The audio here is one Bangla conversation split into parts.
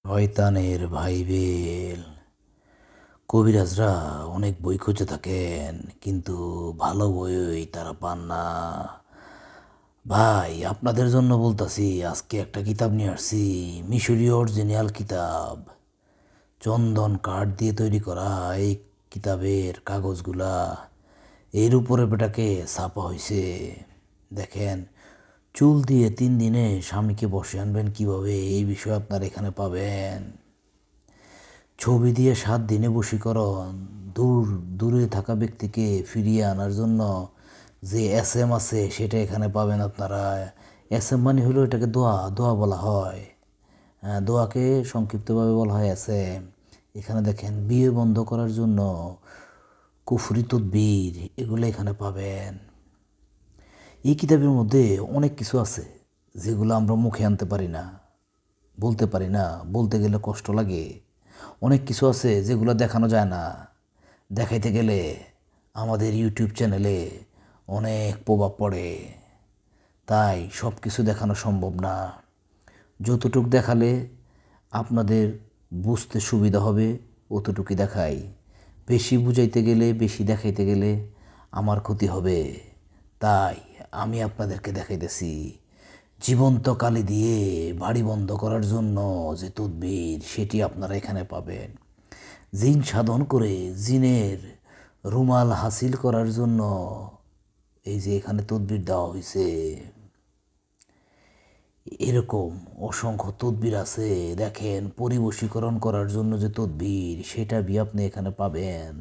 শয়তানের ভাইবেল। কবিরাজরা অনেক বই খুঁজে থাকেন, কিন্তু ভালো বই তারা পান না। ভাই, আপনাদের জন্য বলতাছি, আজকে একটা কিতাব নিয়ে আসছি, মিশরীয় অরিজিনাল কিতাব। চন্দন কাঠ দিয়ে তৈরি করা এই কিতাবের কাগজগুলা এর উপরে বেটাকে ছাপা হয়েছে। দেখেন, চুল দিয়ে 3 দিনে স্বামীকে বসে আনবেন কিভাবে, এই বিষয়ে আপনারা এখানে পাবেন। ছবি দিয়ে 7 দিনে বশীকরণ, দূরে থাকা ব্যক্তিকে ফিরিয়ে আনার জন্য যে SM আছে সেটা এখানে পাবেন আপনারা। SM মানে হলো এটাকে দোয়া দোয়া বলা হয়। দোয়াকে সংক্ষিপ্তভাবে বলা হয় SM। এখানে দেখেন, বিয়ে বন্ধ করার জন্য কুফরি তদবির, এগুলো এখানে পাবেন। এই কিতাবের মধ্যে অনেক কিছু আছে যেগুলো আমরা মুখে আনতে পারি না, বলতে পারি না, বলতে গেলে কষ্ট লাগে। অনেক কিছু আছে যেগুলো দেখানো যায় না, দেখাইতে গেলে আমাদের ইউটিউব চ্যানেলে অনেক প্রভাব পড়ে, তাই সব কিছু দেখানো সম্ভব না। যতটুক দেখালে আপনাদের বুঝতে সুবিধা হবে অতটুকুই দেখাই। বেশি বুঝাইতে গেলে, বেশি দেখাইতে গেলে আমার ক্ষতি হবে, তাই আমি আপনাদেরকে দেখাইতেছি। জীবন্ত কালি দিয়ে বাড়ি বন্ধ করার জন্য যে তদবির, সেটি আপনারা এখানে পাবেন। জিন সাধন করে জিনের রুমাল হাসিল করার জন্য এই যে এখানে তদবির দেওয়া হয়েছে। এরকম অসংখ্য তদবির আছে। দেখেন, পরিবশীকরণ করার জন্য যে তদবির, সেটা আপনি এখানে পাবেন।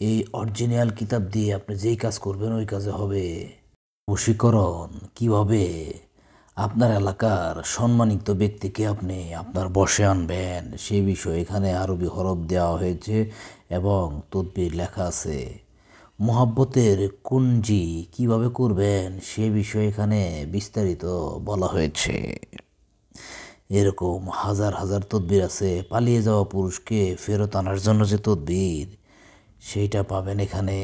এই অরিজিনাল কিতাব দিয়ে আপনি যেই কাজ করবেন ওই কাজে হবে। বশীকরণ কিভাবে আপনার এলাকার সম্মানিত ব্যক্তিকে আপনি আপনার বশে আনবেন, সে বিষয়ে এখানে আরবি হরফ দেওয়া হয়েছে এবং তদবির লেখা আছে। মোহাব্বতের কুঞ্জি কিভাবে করবেন সে বিষয়ে এখানে বিস্তারিত বলা হয়েছে। এরকম হাজার হাজার তদবির আছে। পালিয়ে যাওয়া পুরুষকে ফেরত আনার জন্য যে তদবির, সেইটা পাবেন এখানে।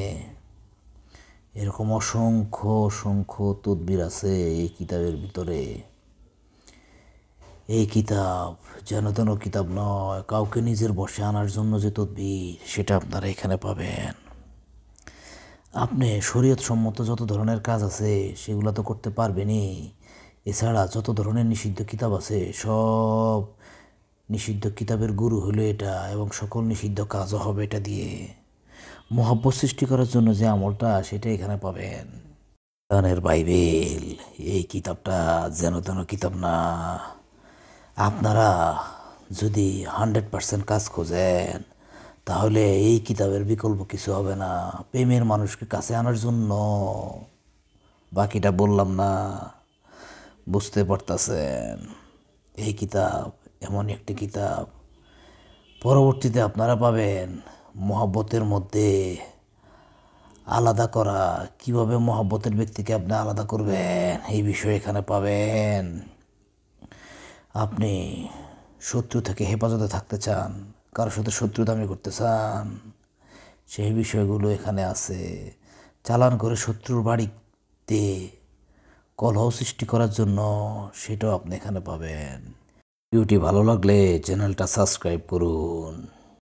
এরকম অসংখ্য অসংখ্য তদবির আছে এই কিতাবের ভিতরে। এই কিতাব যেন তেন কিতাব নয়, কাউকে নিজের বশে আনার জন্য যে তদবির, সেটা আপনারা এখানে পাবেন। আপনি শরীয়ত সম্মত যত ধরনের কাজ আছে সেগুলো তো করতে পারবেনই, এছাড়া যত ধরনের নিষিদ্ধ কিতাব আছে সব নিষিদ্ধ কিতাবের গুরু হলো এটা, এবং সকল নিষিদ্ধ কাজও হবে এটা দিয়ে। মহব্বত সৃষ্টি করার জন্য যে আমলটা, সেটা এখানে পাবেন। শয়তানের বাইবেল, এই কিতাবটা যেন তেন কিতাব না। আপনারা যদি 100% কাজ খোঁজেন, তাহলে এই কিতাবের বিকল্প কিছু হবে না। প্রেমের মানুষকে কাছে আনার জন্য, বাকিটা বললাম না, বুঝতে পারতেছেন। এই কিতাব এমন একটি কিতাব, পরবর্তীতে আপনারা পাবেন মহব্বতের মধ্যে আলাদা করা, কিভাবে মহব্বতের ব্যক্তিকে আপনি আলাদা করবেন, এই বিষয়ে এখানে পাবেন। আপনি শত্রু থেকে হেফাজতে থাকতে চান, কারোর সাথে শত্রুতামি করতে চান, সেই বিষয়গুলো এখানে আছে। চালান করে শত্রুর বাড়িতে কলহ সৃষ্টি করার জন্য, সেটাও আপনি এখানে পাবেন। ভিডিওটি ভালো লাগলে চ্যানেলটা সাবস্ক্রাইব করুন।